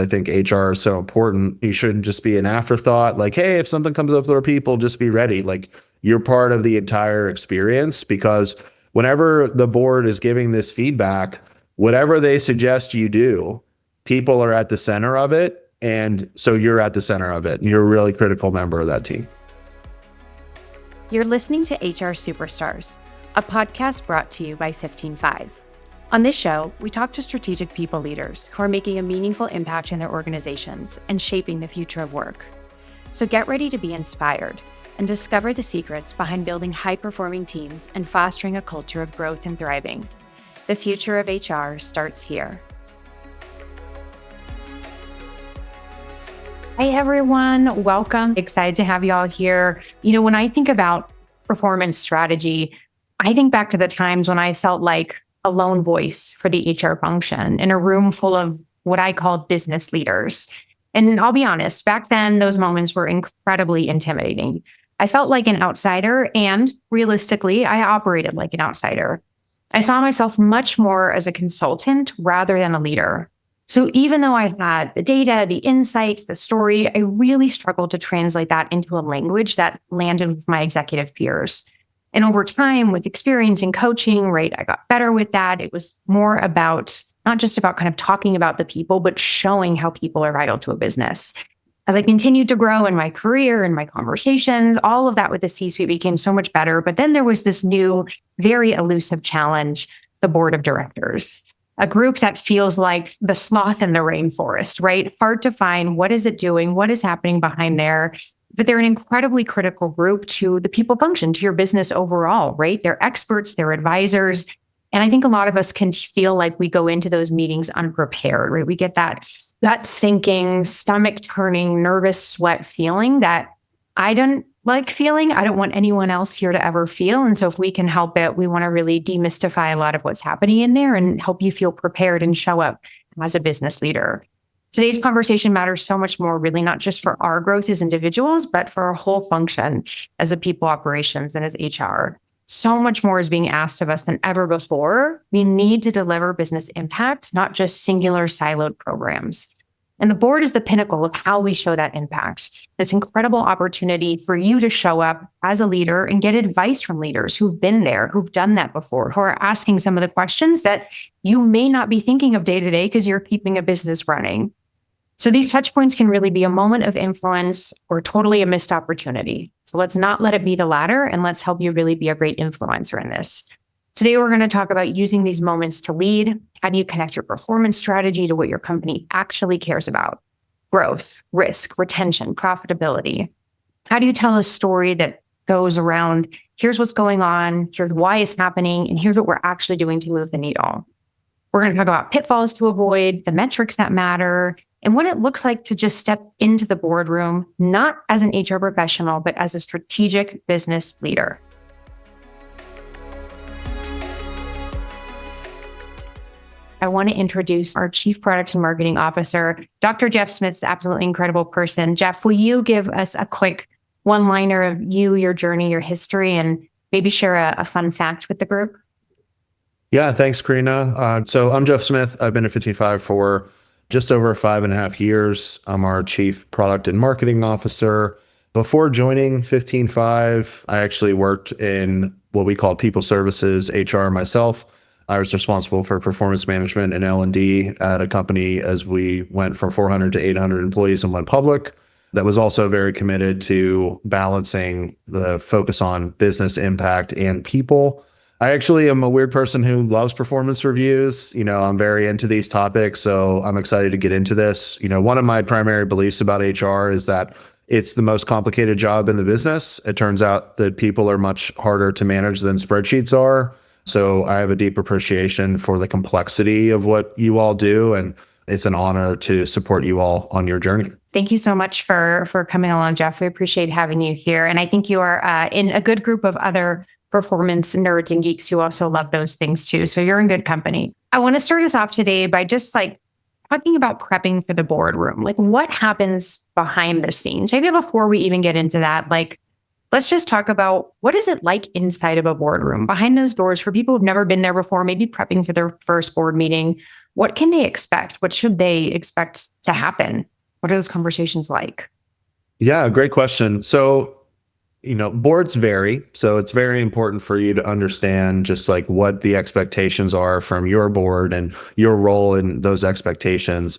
I think HR is so important. You shouldn't just be an afterthought. Like, hey, if something comes up with our people, just be ready. Like, you're part of the entire experience, because whenever the board is giving this feedback, whatever they suggest you do, people are at the center of it. And so you're at the center of it. You're a really critical member of that team. You're listening to HR Superstars, a podcast brought to you by 15 Fives. On this show, we talk to strategic people leaders who are making a meaningful impact in their organizations and shaping the future of work. So get ready to be inspired and discover the secrets behind building high-performing teams and fostering a culture of growth and thriving. The future of HR starts here. Hi, everyone. Welcome. Excited to have you all here. When I think about performance strategy, I think back to the times when I felt like a lone voice for the HR function in a room full of what I called business leaders. And I'll be honest, back then, those moments were incredibly intimidating. I felt like an outsider, and realistically, I operated like an outsider. I saw myself much more as a consultant rather than a leader. So even though I had the data, the insights, the story, I really struggled to translate that into a language that landed with my executive peers. And over time, with experience in coaching, right, I got better with that. It was more about, not just about kind of talking about the people, but showing how people are vital to a business. As I continued to grow in my career and my conversations, all of that with the C-suite became so much better. But then there was this new, very elusive challenge, the board of directors, a group that feels like the sloth in the rainforest, right? Hard to find. What is it doing? What is happening behind there? But they're an incredibly critical group to the people function, to your business overall, right? They're experts, they're advisors. And I think a lot of us can feel like we go into those meetings unprepared, right? We get that sinking, stomach turning, nervous sweat feeling that I don't like feeling. I don't want anyone else here to ever feel. And so if we can help it, we want to really demystify a lot of what's happening in there and help you feel prepared and show up as a business leader. Today's conversation matters so much more, really, not just for our growth as individuals, but for our whole function as a people operations and as HR. So much more is being asked of us than ever before. We need to deliver business impact, not just singular siloed programs. And the board is the pinnacle of how we show that impact. This incredible opportunity for you to show up as a leader and get advice from leaders who've been there, who've done that before, who are asking some of the questions that you may not be thinking of day to day because you're keeping a business running. So these touch points can really be a moment of influence or totally a missed opportunity. So let's not let it be the latter, and let's help you really be a great influencer in this. Today, we're going to talk about using these moments to lead. How do you connect your performance strategy to what your company actually cares about? Growth, risk, retention, profitability. How do you tell a story that goes around, here's what's going on, here's why it's happening, and here's what we're actually doing to move the needle? We're going to talk about pitfalls to avoid, the metrics that matter, and what it looks like to just step into the boardroom, not as an HR professional, but as a strategic business leader. I want to introduce our Chief Product and Marketing Officer, Dr. Jeff Smith's absolutely incredible person. Jeff, will you give us a quick one-liner of you, your journey, your history, and maybe share a fun fact with the group? Yeah, thanks, Karina. So I'm Jeff Smith. I've been at 15 Five for just over 5.5 years. I'm our Chief Product and Marketing Officer. Before joining 15 Five, I actually worked in what we call people services, HR myself. I was responsible for performance management and L&D at a company as we went from 400 to 800 employees and went public. That was also very committed to balancing the focus on business impact and people. I actually am a weird person who loves performance reviews. I'm very into these topics, so I'm excited to get into this. One of my primary beliefs about HR is that it's the most complicated job in the business. It turns out that people are much harder to manage than spreadsheets are. So I have a deep appreciation for the complexity of what you all do, and it's an honor to support you all on your journey. Thank you so much for coming along, Jeff. We appreciate having you here. And I think you are in a good group of other performance nerds and geeks who also love those things too. So you're in good company. I want to start us off today by just talking about prepping for the boardroom. What happens behind the scenes? Maybe before we even get into that, let's just talk about what is it like inside of a boardroom, behind those doors for people who've never been there before, maybe prepping for their first board meeting. What can they expect? What should they expect to happen? What are those conversations like? Yeah, great question. So, boards vary. So it's very important for you to understand just like what the expectations are from your board and your role in those expectations.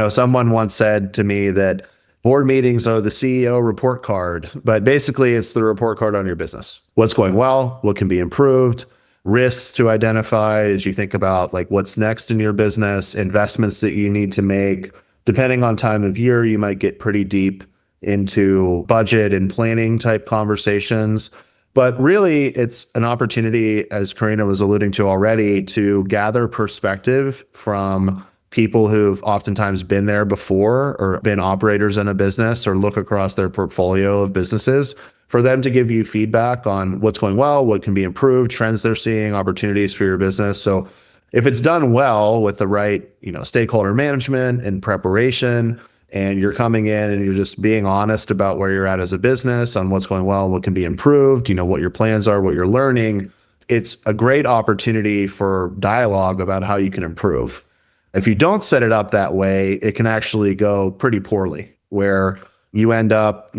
Someone once said to me that board meetings are the CEO report card, but basically it's the report card on your business. What's going well, what can be improved, risks to identify as you think about like what's next in your business, investments that you need to make. Depending on time of year, you might get pretty deep into budget and planning type conversations. But really, it's an opportunity, as Karina was alluding to already, to gather perspective from people who've oftentimes been there before or been operators in a business or look across their portfolio of businesses for them to give you feedback on what's going well, what can be improved, trends they're seeing, opportunities for your business. So if it's done well with the right, stakeholder management and preparation, and you're coming in and you're just being honest about where you're at as a business on what's going well, what can be improved, what your plans are, what you're learning, it's a great opportunity for dialogue about how you can improve. If you don't set it up that way, it can actually go pretty poorly, where you end up,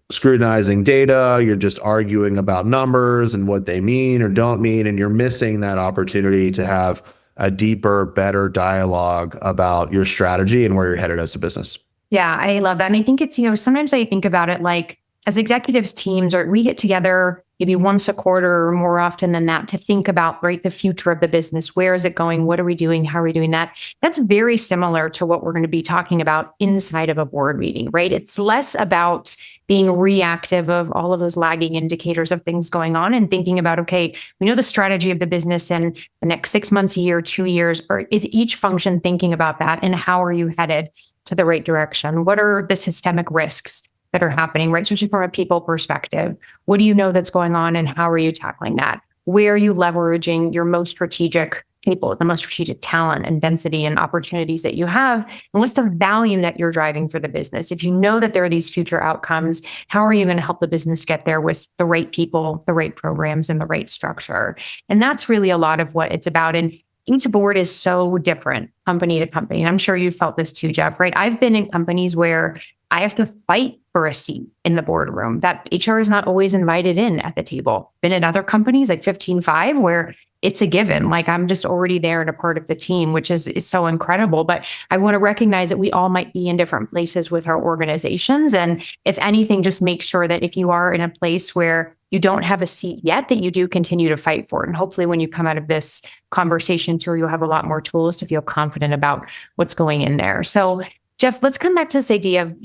scrutinizing data, you're just arguing about numbers and what they mean or don't mean, and you're missing that opportunity to have a deeper, better dialogue about your strategy and where you're headed as a business. Yeah, I love that. And I think it's, sometimes I think about it like as executives teams, or we get together maybe once a quarter or more often than that to think about, right, the future of the business. Where is it going? What are we doing? How are we doing that? That's very similar to what we're going to be talking about inside of a board meeting, right? It's less about being reactive of all of those lagging indicators of things going on and thinking about, okay, we know the strategy of the business in the next 6 months, a year, 2 years, or is each function thinking about that? And how are you headed to the right direction? What are the systemic risks that are happening, right? Especially from a people perspective. What do you know that's going on and how are you tackling that? Where are you leveraging your most strategic people, the most strategic talent and density and opportunities that you have? And what's the value that you're driving for the business? If you know that there are these future outcomes, how are you going to help the business get there with the right people, the right programs, and the right structure? And that's really a lot of what it's about. And each board is so different company to company. And I'm sure you felt this too, Jeff, right? I've been in companies where I have to fight for a seat in the boardroom, that HR is not always invited in at the table. Been in other companies like 15.5 where it's a given, like I'm just already there and a part of the team, which is so incredible. But I want to recognize that we all might be in different places with our organizations. And if anything, just make sure that if you are in a place where you don't have a seat yet, that you do continue to fight for it. And hopefully when you come out of this conversation too, you'll have a lot more tools to feel confident about what's going in there. So Jeff, let's come back to this idea of,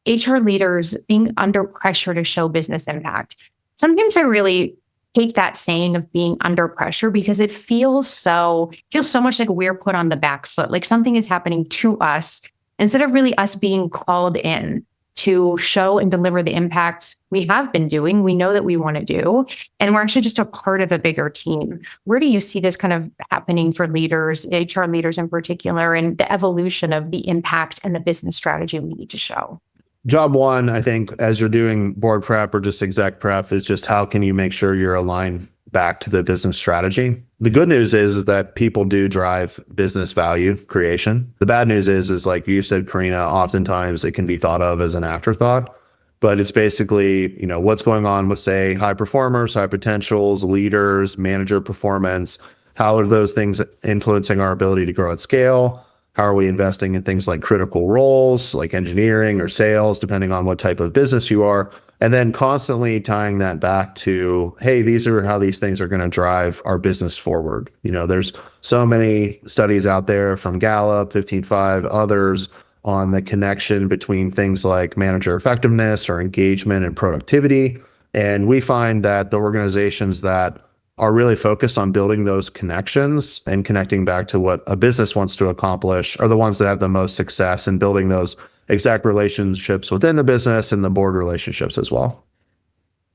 HR leaders being under pressure to show business impact. Sometimes I really hate that saying of being under pressure because it feels so much like we're put on the back foot, like something is happening to us instead of really us being called in to show and deliver the impact we have been doing, we know that we want to do, and we're actually just a part of a bigger team. Where do you see this kind of happening for leaders, HR leaders in particular, and the evolution of the impact and the business strategy we need to show? Job one, I think, as you're doing board prep or just exec prep, is just how can you make sure you're aligned back to the business strategy. The good news is that people do drive business value creation. The bad news is like you said, Karina, oftentimes it can be thought of as an afterthought, but it's basically, what's going on with, say, high performers, high potentials, leaders, manager performance. How are those things influencing our ability to grow at scale? How are we investing in things like critical roles, like engineering or sales, depending on what type of business you are? And then constantly tying that back to, hey, these are how these things are going to drive our business forward. There's so many studies out there from Gallup, 15.5, others on the connection between things like manager effectiveness or engagement and productivity. And we find that the organizations that are really focused on building those connections and connecting back to what a business wants to accomplish are the ones that have the most success in building those exact relationships within the business and the board relationships as well.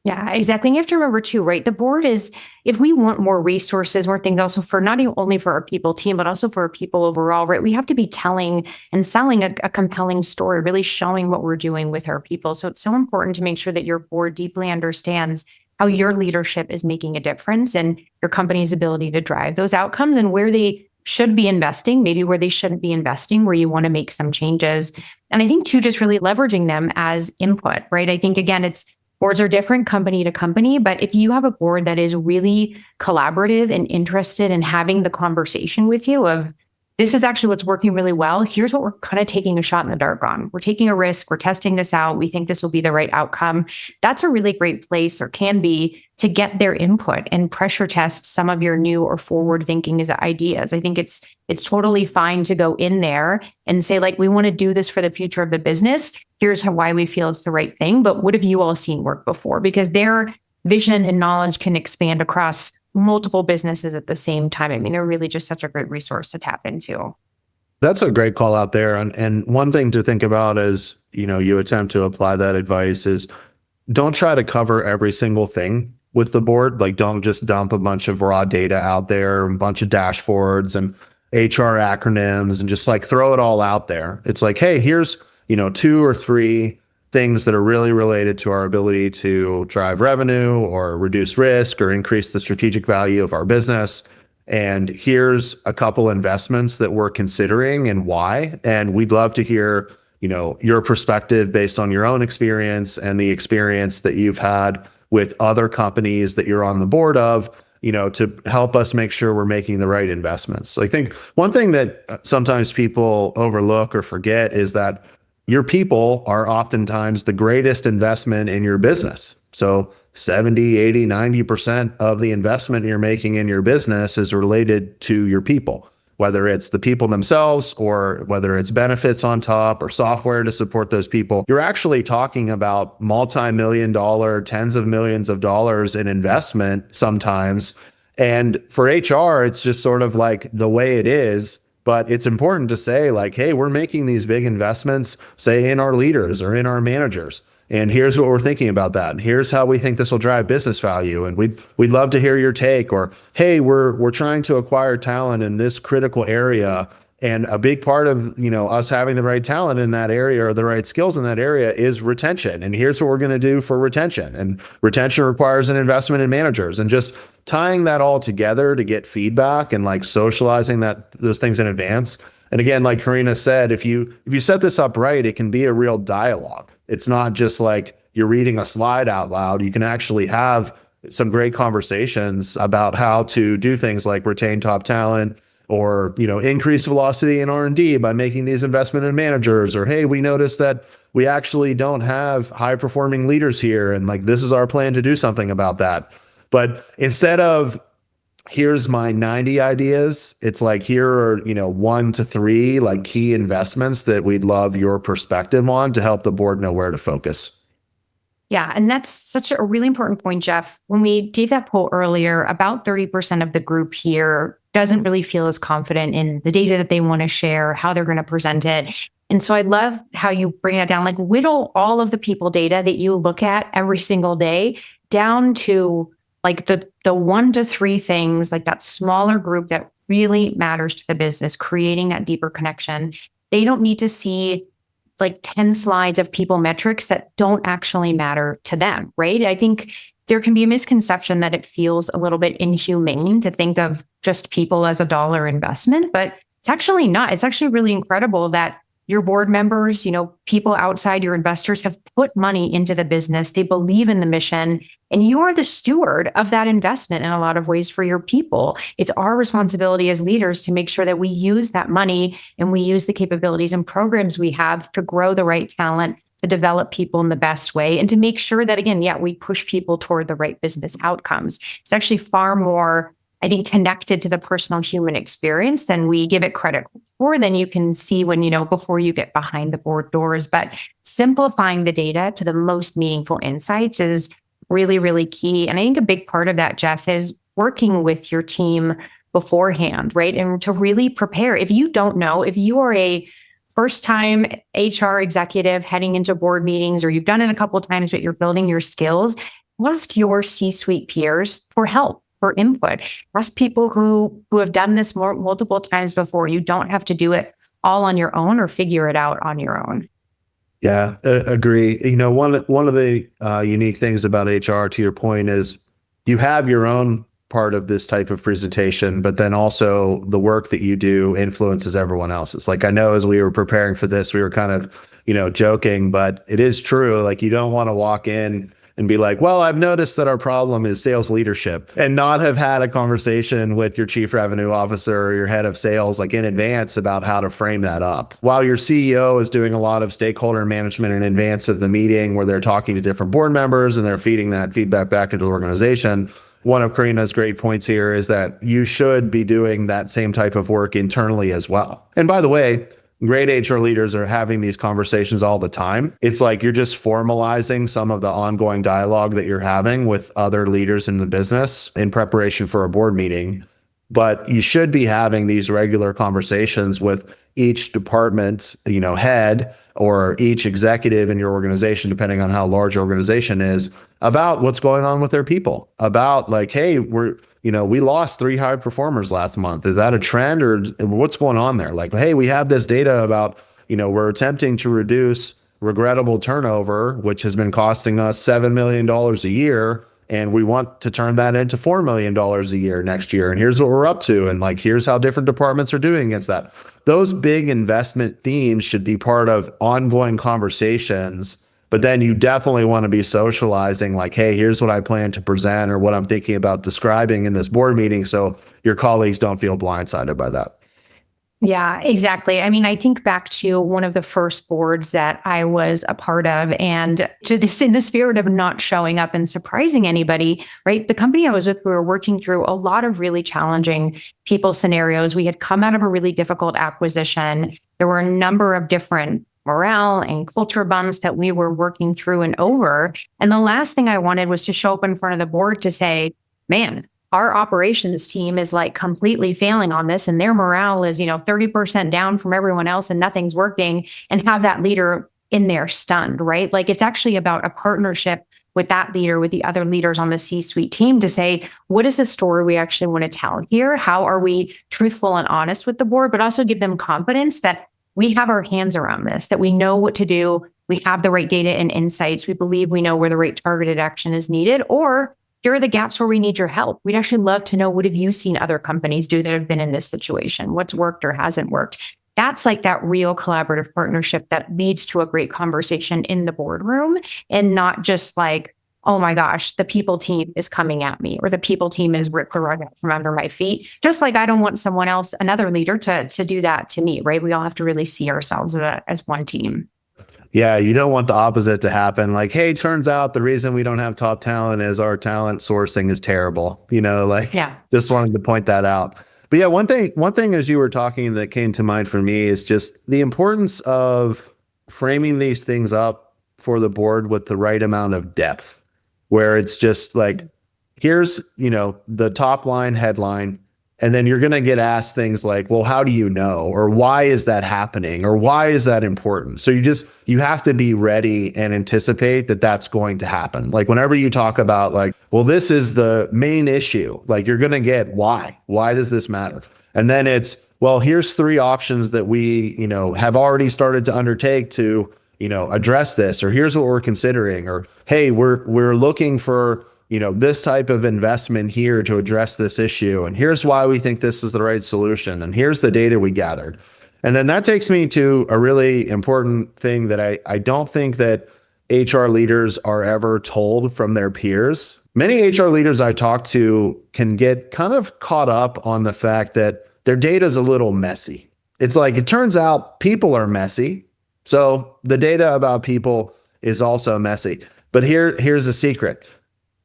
Yeah, exactly. And you have to remember too, right? The board is, if we want more resources, more things also for not only for our people team, but also for our people overall, right? We have to be telling and selling a compelling story, really showing what we're doing with our people. So it's so important to make sure that your board deeply understands how your leadership is making a difference and your company's ability to drive those outcomes and where they should be investing, maybe where they shouldn't be investing, where you want to make some changes. And I think too, just really leveraging them as input, right? I think again, boards are different company to company, but if you have a board that is really collaborative and interested in having the conversation with you of this is actually what's working really well, here's what we're kind of taking a shot in the dark on. We're taking a risk, we're testing this out, we think this will be the right outcome. That's a really great place, or can be, to get their input and pressure test some of your new or forward thinking as ideas. I think it's totally fine to go in there and say, like, we want to do this for the future of the business. Here's why we feel it's the right thing. But what have you all seen work before? Because their vision and knowledge can expand across multiple businesses at the same time. I mean, they're really just such a great resource to tap into. That's a great call out there. And one thing to think about as, you attempt to apply that advice is don't try to cover every single thing with the board. Like, don't just dump a bunch of raw data out there, a bunch of dashboards and HR acronyms and just like throw it all out there. It's like, hey, here's, 2 or 3 things that are really related to our ability to drive revenue or reduce risk or increase the strategic value of our business. And here's a couple investments that we're considering and why. And we'd love to hear, your perspective based on your own experience and the experience that you've had with other companies that you're on the board of, to help us make sure we're making the right investments. So I think one thing that sometimes people overlook or forget is that your people are oftentimes the greatest investment in your business. So 70, 80, 90% of the investment you're making in your business is related to your people, whether it's the people themselves or whether it's benefits on top or software to support those people. You're actually talking about multi-million-dollar, tens of millions of dollars in investment sometimes. And for HR, it's just sort of like the way it is. But it's important to say, like, hey, we're making these big investments, say in our leaders or in our managers. And here's what we're thinking about that. And here's how we think this will drive business value. And we'd love to hear your take. Or, hey, we're trying to acquire talent in this critical area. And a big part of, us having the right talent in that area or the right skills in that area is retention. And here's what we're going to do for retention. And retention requires an investment in managers. And just tying that all together to get feedback and like socializing those things in advance. And again, like Karina said, if you set this up right, it can be a real dialogue. It's not just like you're reading a slide out loud. You can actually have some great conversations about how to do things like retain top talent or, increase velocity in R&D by making these investment in managers, or, hey, we noticed that we actually don't have high performing leaders here. And like, this is our plan to do something about that. But instead of here's my 90 ideas, it's like, here are, 1 to 3 like key investments that we'd love your perspective on to help the board know where to focus. Yeah. And that's such a really important point, Jeff. When we gave that poll earlier, about 30% of the group here doesn't really feel as confident in the data that they want to share, how they're going to present it. And so I love how you bring that down, like whittle all of the people data that you look at every single day down to like the 1 to 3 things, like that smaller group that really matters to the business, creating that deeper connection. They don't need to see like 10 slides of people metrics that don't actually matter to them, right? I think there can be a misconception that it feels a little bit inhumane to think of just people as a dollar investment, but it's actually not. It's actually really incredible that your board members, people outside your investors have put money into the business. They believe in the mission, and you are the steward of that investment in a lot of ways for your people. It's our responsibility as leaders to make sure that we use that money and we use the capabilities and programs we have to grow the right talent, to develop people in the best way, and to make sure that, again, we push people toward the right business outcomes. It's actually far more, I think, connected to the personal human experience than we give it credit for, than you can see when, before you get behind the board doors. But simplifying the data to the most meaningful insights is really, really key. And I think a big part of that, Jeff, is working with your team beforehand, right? And to really prepare. If you don't know, if you are a first-time HR executive heading into board meetings, or you've done it a couple of times, but you're building your skills, ask your C-suite peers for help, for input. Ask people who have done this multiple times before. You don't have to do it all on your own or figure it out on your own. Yeah, agree. One of the unique things about HR, to your point, is you have your own part of this type of presentation, but then also the work that you do influences everyone else's. Like I know as we were preparing for this, we were kind of, joking, but it is true. Like you don't want to walk in and be like, well, I've noticed that our problem is sales leadership and not have had a conversation with your chief revenue officer or your head of sales like in advance about how to frame that up. While your CEO is doing a lot of stakeholder management in advance of the meeting where they're talking to different board members and they're feeding that feedback back into the organization. One of Karina's great points here is that you should be doing that same type of work internally as well. And by the way, great HR leaders are having these conversations all the time. It's like you're just formalizing some of the ongoing dialogue that you're having with other leaders in the business in preparation for a board meeting. But you should be having these regular conversations with each department, head or each executive in your organization, depending on how large your organization is, about what's going on with their people, about like, hey, we lost 3 high performers last month. Is that a trend or what's going on there? Like, hey, we have this data about, we're attempting to reduce regrettable turnover, which has been costing us $7 million a year. And we want to turn that into $4 million a year next year. And here's what we're up to. And like, here's how different departments are doing against that. Those big investment themes should be part of ongoing conversations. But then you definitely want to be socializing like, hey, here's what I plan to present or what I'm thinking about describing in this board meeting. So your colleagues don't feel blindsided by that. Yeah, exactly. I mean, I think back to one of the first boards that I was a part of, and to this, in the spirit of not showing up and surprising anybody, right? The company I was with, we were working through a lot of really challenging people scenarios. We had come out of a really difficult acquisition. There were a number of different morale and culture bumps that we were working through and over. And the last thing I wanted was to show up in front of the board to say, man, our operations team is like completely failing on this and their morale is, 30% down from everyone else and nothing's working, and have that leader in there stunned, right? Like it's actually about a partnership with that leader, with the other leaders on the C-suite team to say, what is the story we actually want to tell here? How are we truthful and honest with the board, but also give them confidence that we have our hands around this, that we know what to do. We have the right data and insights. We believe we know where the right targeted action is needed, or here are the gaps where we need your help. We'd actually love to know, what have you seen other companies do that have been in this situation? What's worked or hasn't worked? That's like that real collaborative partnership that leads to a great conversation in the boardroom, and not just like, oh my gosh, the people team is coming at me, or the people team is ripped the rug out from under my feet. Just like I don't want someone else, another leader, to do that to me, right? We all have to really see ourselves as one team. Yeah, you don't want the opposite to happen. Like, hey, turns out the reason we don't have top talent is our talent sourcing is terrible. Yeah. Just wanted to point that out. But yeah, one thing as you were talking that came to mind for me is just the importance of framing these things up for the board with the right amount of depth, where it's just like, here's, the top line headline. And then you're going to get asked things like, well, how do you know? Or why is that happening? Or why is that important? So you have to be ready and anticipate that that's going to happen. Like whenever you talk about like, well, this is the main issue, like you're going to get why. Why does this matter? And then it's, well, here's 3 options that we, have already started to undertake to, address this, or here's what we're considering, or, hey, we're looking for, this type of investment here to address this issue. And here's why we think this is the right solution. And here's the data we gathered. And then that takes me to a really important thing that I don't think that HR leaders are ever told from their peers. Many HR leaders I talk to can get kind of caught up on the fact that their data is a little messy. It's like, it turns out people are messy. So the data about people is also messy. But here's a secret.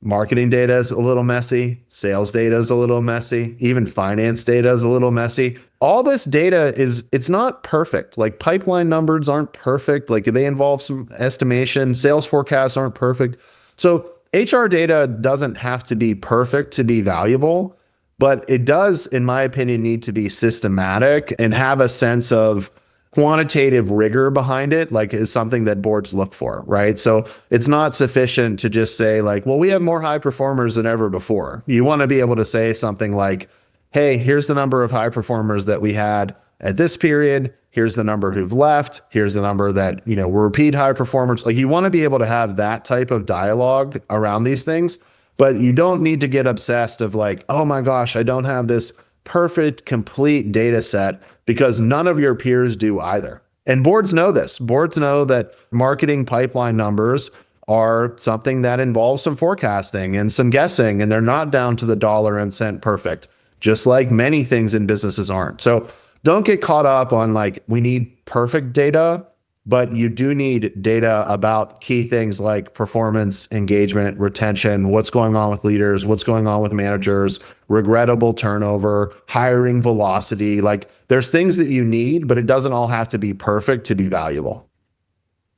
Marketing data is a little messy. Sales data is a little messy. Even finance data is a little messy. All this data it's not perfect. Like pipeline numbers aren't perfect. Like they involve some estimation. Sales forecasts aren't perfect. So HR data doesn't have to be perfect to be valuable, but it does, in my opinion, need to be systematic and have a sense of quantitative rigor behind it, like, is something that boards look for, right? So it's not sufficient to just say like, well, we have more high performers than ever before. You want to be able to say something like, hey, here's the number of high performers that we had at this period. Here's the number who've left. Here's the number that, were repeat high performers. Like, you want to be able to have that type of dialogue around these things, but you don't need to get obsessed of like, oh my gosh, I don't have this perfect, complete data set, because none of your peers do either. And boards know this. Boards know that marketing pipeline numbers are something that involves some forecasting and some guessing, and they're not down to the dollar and cent perfect, just like many things in businesses aren't. So don't get caught up on like, we need perfect data, but you do need data about key things like performance, engagement, retention, what's going on with leaders, what's going on with managers, regrettable turnover, hiring velocity. Like, there's things that you need, but it doesn't all have to be perfect to be valuable.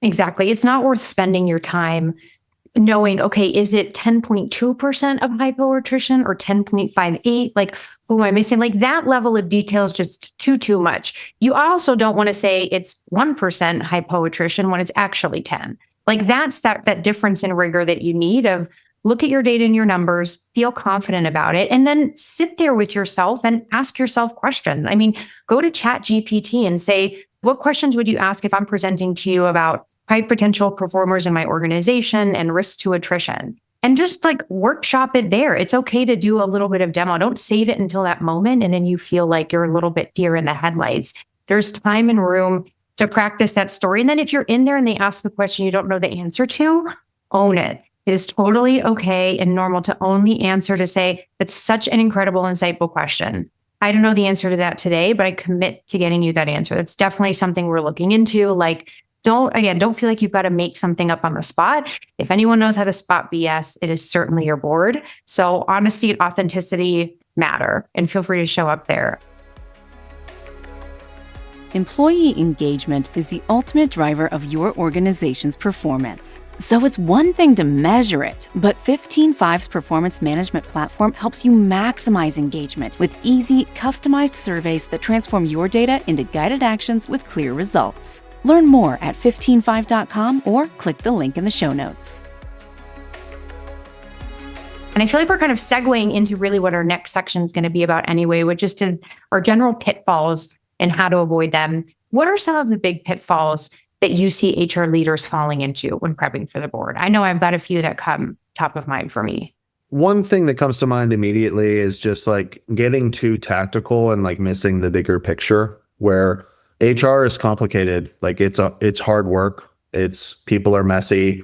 Exactly. It's not worth spending your time knowing, okay, is it 10.2% of hypo attrition or 10.58? Like, who am I missing? Like, that level of detail is just too much. You also don't want to say it's 1% hypo attrition when it's actually 10. Like, that's that difference in rigor that you need of look at your data and your numbers, feel confident about it, and then sit there with yourself and ask yourself questions. I mean, go to ChatGPT and say, what questions would you ask if I'm presenting to you about high potential performers in my organization and risk to attrition? And just like workshop it there. It's okay to do a little bit of demo. Don't save it until that moment and then you feel like you're a little bit deer in the headlights. There's time and room to practice that story. And then if you're in there and they ask a question you don't know the answer to, own it. It is totally okay and normal to own the answer, to say, that's such an incredible, insightful question. I don't know the answer to that today, but I commit to getting you that answer. That's definitely something we're looking into. Like, don't feel like you've got to make something up on the spot. If anyone knows how to spot BS, it is certainly your board. So honesty and authenticity matter, and feel free to show up there. Employee engagement is the ultimate driver of your organization's performance. So it's one thing to measure it, but 15Five's performance management platform helps you maximize engagement with easy, customized surveys that transform your data into guided actions with clear results. Learn more at 15five.com or click the link in the show notes. And I feel like we're kind of segueing into really what our next section is going to be about anyway, which is our general pitfalls and how to avoid them. What are some of the big pitfalls that you see HR leaders falling into when prepping for the board? I know I've got a few that come top of mind for me. One thing that comes to mind immediately is just like getting too tactical and like missing the bigger picture, where HR is complicated. Like, it's hard work. People are messy.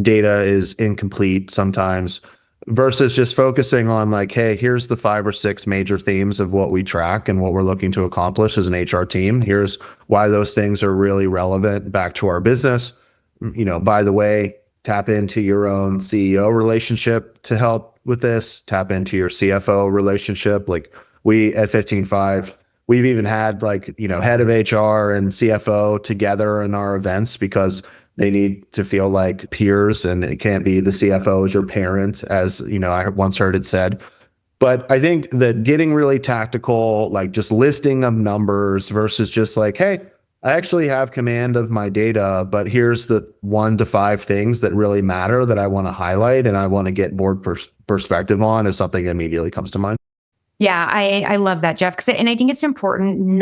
Data is incomplete sometimes, versus just focusing on like, hey, here's the 5 or 6 major themes of what we track and what we're looking to accomplish as an HR team. Here's why those things are really relevant back to our business. By the way, tap into your own CEO relationship to help with this. Tap into your CFO relationship. Like, we at 15Five, we've even had like, head of HR and CFO together in our events because they need to feel like peers, and it can't be the CFO as your parent, as I once heard it said. But I think that getting really tactical, like just listing of numbers versus just like, hey, I actually have command of my data, but here's the 1 to 5 things that really matter that I want to highlight and I want to get board perspective on, is something that immediately comes to mind. Yeah, I love that, Jeff. And I think it's important,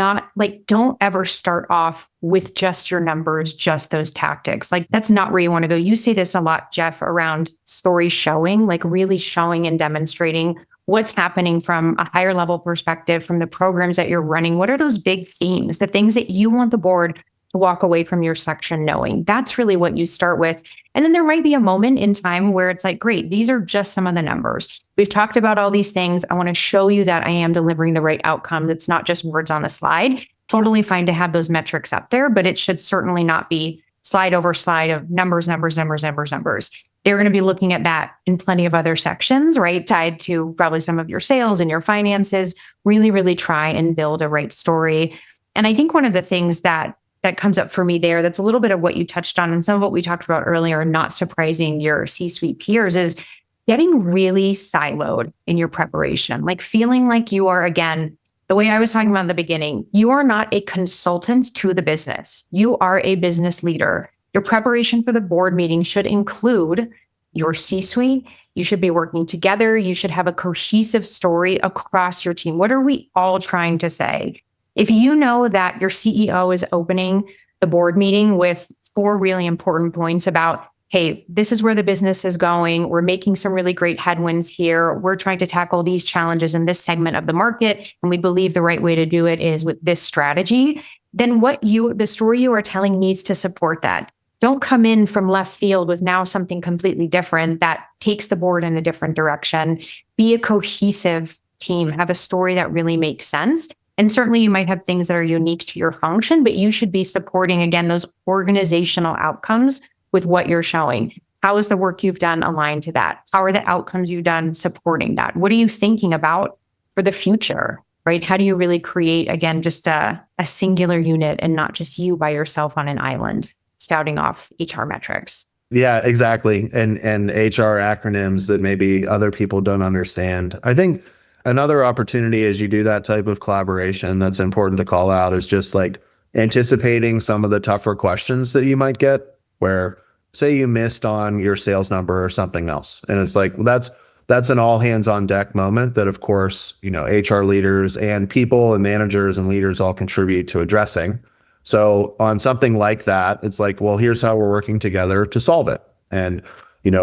don't ever start off with just your numbers, just those tactics. Like, that's not where you want to go. You say this a lot, Jeff, around story showing, like really showing and demonstrating what's happening from a higher level perspective, from the programs that you're running. What are those big themes, the things that you want the board to walk away from your section knowing? That's really what you start with. And then there might be a moment in time where it's like, great, these are just some of the numbers. We've talked about all these things. I want to show you that I am delivering the right outcome. That's not just words on a slide. Totally fine to have those metrics up there, but it should certainly not be slide over slide of numbers. They're going to be looking at that in plenty of other sections, right? Tied to probably some of your sales and your finances. Really, really try and build a right story. And I think one of the things that comes up for me there, that's a little bit of what you touched on and some of what we talked about earlier, not surprising your C-suite peers, is getting really siloed in your preparation, like feeling like you are, again, the way I was talking about in the beginning, you are not a consultant to the business. You are a business leader. Your preparation for the board meeting should include your C-suite. You should be working together. You should have a cohesive story across your team. What are we all trying to say? If you know that your CEO is opening the board meeting with 4 really important points about, hey, this is where the business is going. We're making some really great headwinds here. We're trying to tackle these challenges in this segment of the market. And we believe the right way to do it is with this strategy. Then the story you are telling needs to support that. Don't come in from left field with now something completely different that takes the board in a different direction. Be a cohesive team, have a story that really makes sense. And certainly you might have things that are unique to your function, but you should be supporting, again, those organizational outcomes with what you're showing. How is the work you've done aligned to that? How are the outcomes you've done supporting that? What are you thinking about for the future, right? How do you really create, again, just a singular unit and not just you by yourself on an island spouting off HR metrics? Yeah, exactly. And HR acronyms that maybe other people don't understand. I think another opportunity as you do that type of collaboration that's important to call out is just like anticipating some of the tougher questions that you might get, where say you missed on your sales number or something else. And it's like, well, that's an all hands on deck moment that, of course, HR leaders and people and managers and leaders all contribute to addressing. So on something like that, it's like, well, here's how we're working together to solve it. And,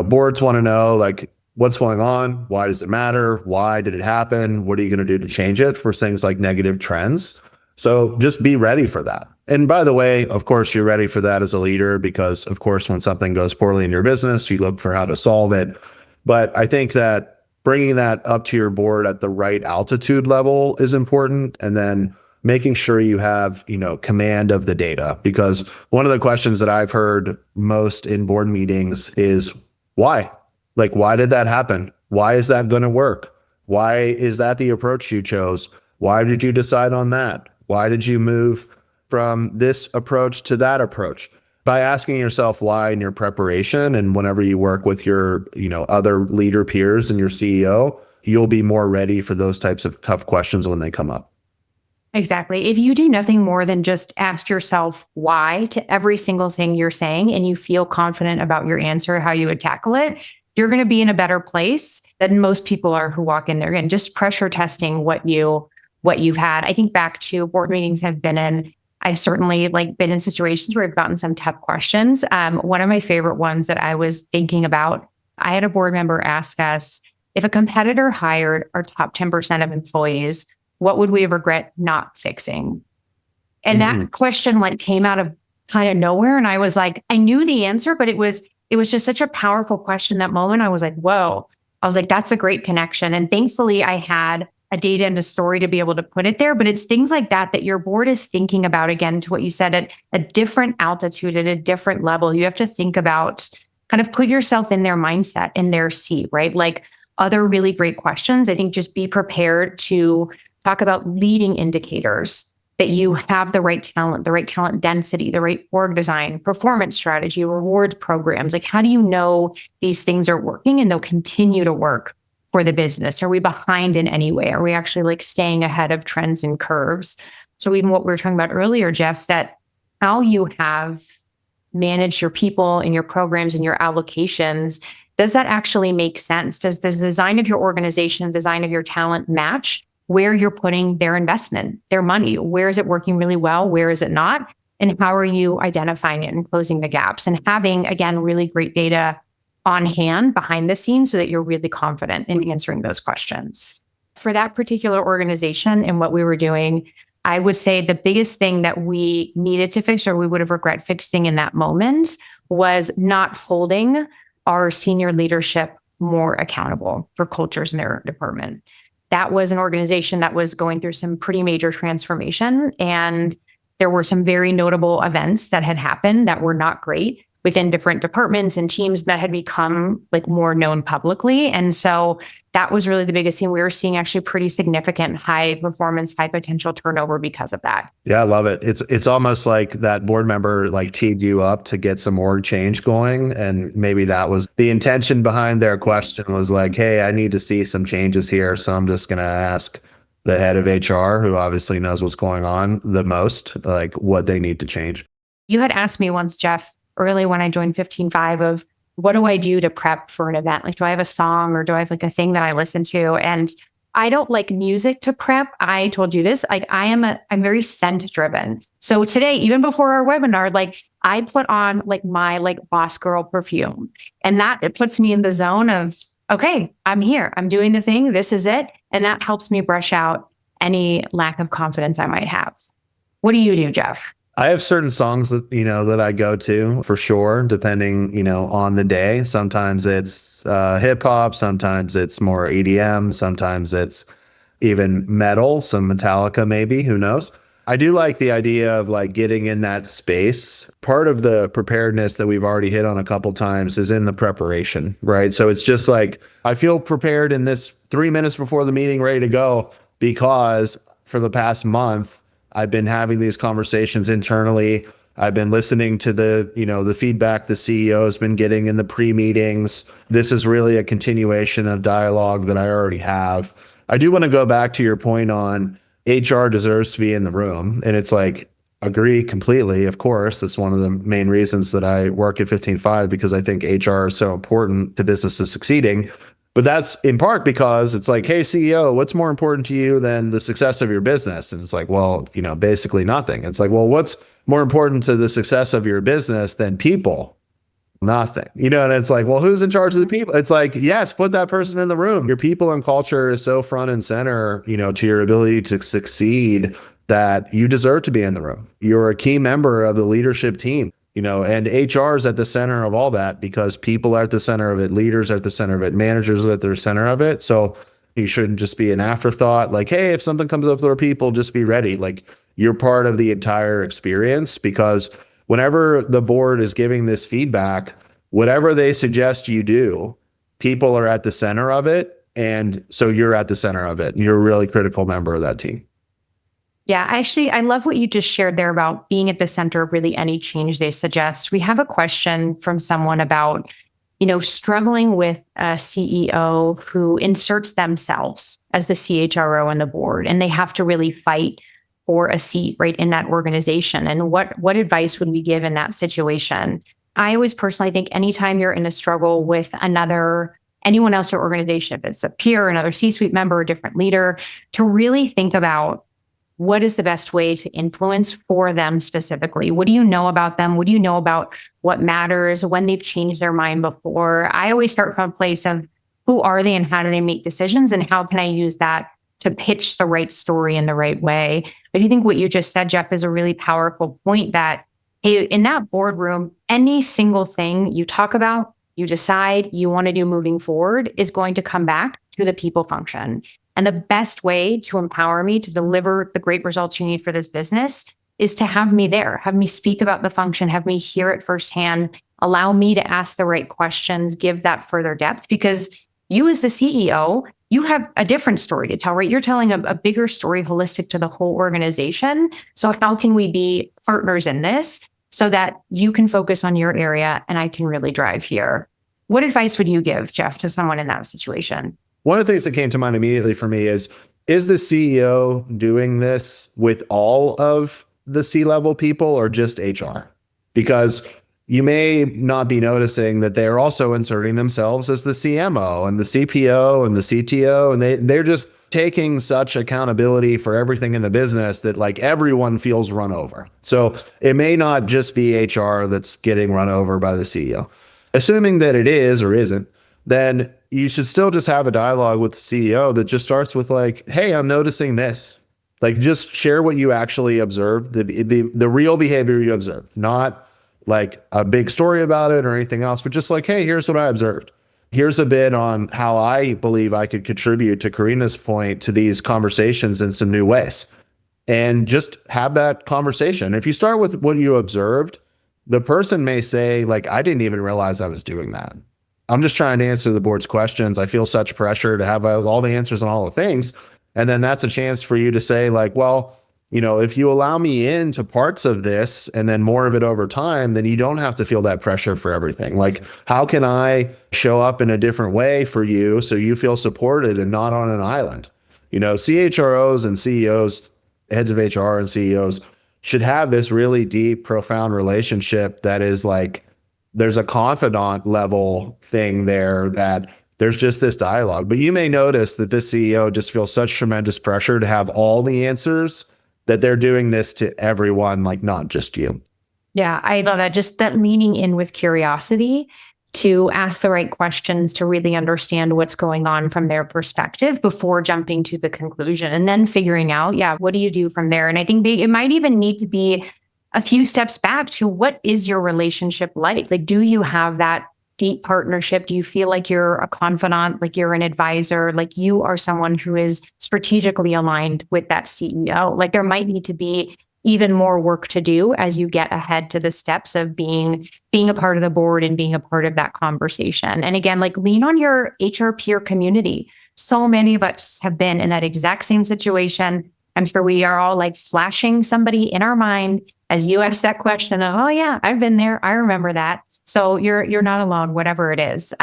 boards want to know, like, what's going on? Why does it matter? Why did it happen? What are you going to do to change it for things like negative trends? So just be ready for that. And by the way, of course, you're ready for that as a leader because, of course, when something goes poorly in your business, you look for how to solve it. But I think that bringing that up to your board at the right altitude level is important. And then making sure you have, command of the data, because one of the questions that I've heard most in board meetings is why? Like, why did that happen? Why is that going to work? Why is that the approach you chose? Why did you decide on that? Why did you move from this approach to that approach? By asking yourself why in your preparation, and whenever you work with your, other leader peers and your CEO, you'll be more ready for those types of tough questions when they come up. Exactly. If you do nothing more than just ask yourself why to every single thing you're saying, and you feel confident about your answer, how you would tackle it, you're going to be in a better place than most people are who walk in there. And just pressure testing what you've had. I think back to board meetings I've been in. I've certainly been in situations where I've gotten some tough questions. One of my favorite ones that I was thinking about, I had a board member ask us, if a competitor hired our top 10% of employees, what would we regret not fixing? And that question came out of kind of nowhere. And I was like, I knew the answer, but it was just such a powerful question that moment. I was like, whoa. I was like, that's a great connection. And thankfully I had a data and a story to be able to put it there. But it's things like that your board is thinking about, again, to what you said, at a different altitude, at a different level. You have to think about, kind of put yourself in their mindset, in their seat, right? Like other really great questions. I think just be prepared to talk about leading indicators, that you have the right talent density, the right org design, performance strategy, reward programs. Like, how do you know these things are working and they'll continue to work for the business? Are we behind in any way? Are we actually staying ahead of trends and curves? So even what we were talking about earlier, Jeff, that how you have managed your people and your programs and your allocations, does that actually make sense? Does the design of your organization, design of your talent match where you're putting their investment, their money? Where is it working really well? Where is it not? And how are you identifying it and closing the gaps? And having, again, really great data on hand behind the scenes so that you're really confident in answering those questions. For that particular organization and what we were doing, I would say the biggest thing that we needed to fix, or we would have regret fixing in that moment, was not holding our senior leadership more accountable for cultures in their department. That was an organization that was going through some pretty major transformation. And there were some very notable events that had happened that were not great within different departments and teams that had become more known publicly. And so that was really the biggest thing. We were seeing actually pretty significant high performance, high potential turnover because of that. Yeah, I love it. It's almost like that board member teed you up to get some org change going. And maybe that was the intention behind their question, was like, hey, I need to see some changes here. So I'm just going to ask the head of HR, who obviously knows what's going on the most, like what they need to change. You had asked me once, Jeff, early when I joined 15.5 of what do I do to prep for an event? Like, do I have a song or do I have like a thing that I listen to? And I don't like music to prep. I told you this, like I'm very scent driven. So today, even before our webinar, like I put on like my like boss girl perfume, and that it puts me in the zone of, okay, I'm here, I'm doing the thing, this is it. And that helps me brush out any lack of confidence I might have. What do you do, Jeff? I have certain songs that, that I go to for sure, depending, on the day. Sometimes it's hip hop, sometimes it's more EDM, sometimes it's even metal, some Metallica maybe, who knows. I do like the idea of like getting in that space. Part of the preparedness that we've already hit on a couple times is in the preparation, right? So it's just like, I feel prepared in this 3 minutes before the meeting, ready to go, because for the past month, I've been having these conversations internally. I've been listening to the feedback the CEO has been getting in the pre-meetings. This is really a continuation of dialogue that I already have. I do want to go back to your point on HR deserves to be in the room. And it's like, agree completely. Of course, that's one of the main reasons that I work at 15.5, because I think HR is so important to businesses succeeding. But that's in part because it's like, hey, CEO, what's more important to you than the success of your business? And it's like, well, basically nothing. It's like, well, what's more important to the success of your business than people? Nothing. And it's like, well, who's in charge of the people? It's like, yes, put that person in the room. Your people and culture is so front and center, to your ability to succeed, that you deserve to be in the room. You're a key member of the leadership team. And HR is at the center of all that, because people are at the center of it, leaders are at the center of it, managers are at the center of it. So you shouldn't just be an afterthought. Like, hey, if something comes up with our people, just be ready. Like, you're part of the entire experience, because whenever the board is giving this feedback, whatever they suggest you do, people are at the center of it. And so you're at the center of it. You're a really critical member of that team. Yeah, actually, I love what you just shared there about being at the center of really any change they suggest. We have a question from someone about, struggling with a CEO who inserts themselves as the CHRO on the board, and they have to really fight for a seat right in that organization. And what advice would we give in that situation? I always personally think anytime you're in a struggle with anyone else in your organization, if it's a peer, another C-suite member, a different leader, to really think about, what is the best way to influence for them specifically? What do you know about them? What do you know about what matters, when they've changed their mind before? I always start from a place of who are they and how do they make decisions, and how can I use that to pitch the right story in the right way? But I think what you just said, Jeff, is a really powerful point, that hey, in that boardroom, any single thing you talk about, you decide you want to do moving forward is going to come back to the people function. And the best way to empower me to deliver the great results you need for this business is to have me there, have me speak about the function, have me hear it firsthand, allow me to ask the right questions, give that further depth, because you as the CEO, you have a different story to tell, right? You're telling a bigger story holistic to the whole organization. So how can we be partners in this so that you can focus on your area and I can really drive here? What advice would you give, Jeff, to someone in that situation? One of the things that came to mind immediately for me is the CEO doing this with all of the C-level people or just HR? Because you may not be noticing that they're also inserting themselves as the CMO and the CPO and the CTO, and they're just taking such accountability for everything in the business that like everyone feels run over. So it may not just be HR that's getting run over by the CEO. Assuming that it is or isn't, then you should still just have a dialogue with the CEO that just starts with like, hey, I'm noticing this. Like, just share what you actually observed, the real behavior you observed, not like a big story about it or anything else, but just like, hey, here's what I observed. Here's a bit on how I believe I could contribute, to Karina's point, to these conversations in some new ways. And just have that conversation. If you start with what you observed, the person may say, like, I didn't even realize I was doing that. I'm just trying to answer the board's questions. I feel such pressure to have all the answers on all the things. And then that's a chance for you to say like, well, if you allow me into parts of this and then more of it over time, then you don't have to feel that pressure for everything. Like, how can I show up in a different way for you so you feel supported and not on an island? CHROs and CEOs, heads of HR and CEOs should have this really deep, profound relationship that is like, there's a confidant level thing there, that there's just this dialogue. But you may notice that this CEO just feels such tremendous pressure to have all the answers that they're doing this to everyone, like not just you. Yeah, I love that. Just that leaning in with curiosity to ask the right questions to really understand what's going on from their perspective before jumping to the conclusion and then figuring out, what do you do from there? And I think it might even need to be a few steps back to what is your relationship like? Like, do you have that deep partnership? Do you feel like you're a confidant, like you're an advisor, like you are someone who is strategically aligned with that CEO? Like there might need to be even more work to do as you get ahead to the steps of being a part of the board and being a part of that conversation. And again, like lean on your HR peer community. So many of us have been in that exact same situation. I'm sure we are all like flashing somebody in our mind as you ask that question of, oh yeah, I've been there. I remember that. So you're not alone, whatever it is.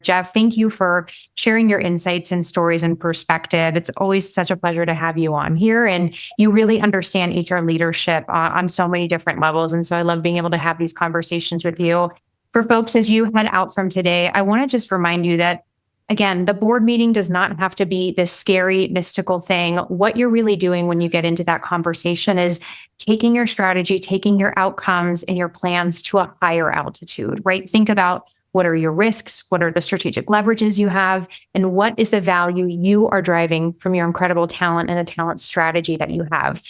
Jeff, thank you for sharing your insights and stories and perspective. It's always such a pleasure to have you on here. And you really understand HR leadership on so many different levels. And so I love being able to have these conversations with you. For folks, as you head out from today, I want to just remind you that, again, the board meeting does not have to be this scary, mystical thing. What you're really doing when you get into that conversation is taking your strategy, taking your outcomes and your plans to a higher altitude, right? Think about what are your risks, what are the strategic leverages you have, and what is the value you are driving from your incredible talent and the talent strategy that you have.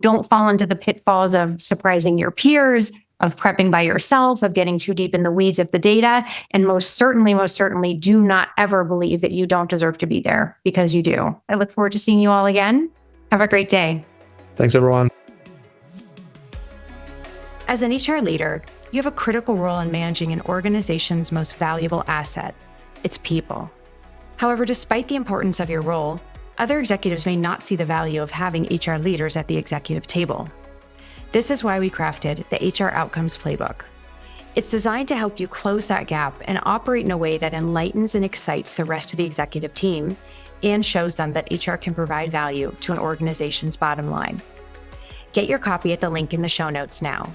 Don't fall into the pitfalls of surprising your peers, of prepping by yourself, of getting too deep in the weeds of the data. And most certainly do not ever believe that you don't deserve to be there, because you do. I look forward to seeing you all again. Have a great day. Thanks, everyone. As an HR leader, you have a critical role in managing an organization's most valuable asset, its people. However, despite the importance of your role, other executives may not see the value of having HR leaders at the executive table. This is why we crafted the HR Outcomes Playbook. It's designed to help you close that gap and operate in a way that enlightens and excites the rest of the executive team and shows them that HR can provide value to an organization's bottom line. Get your copy at the link in the show notes now.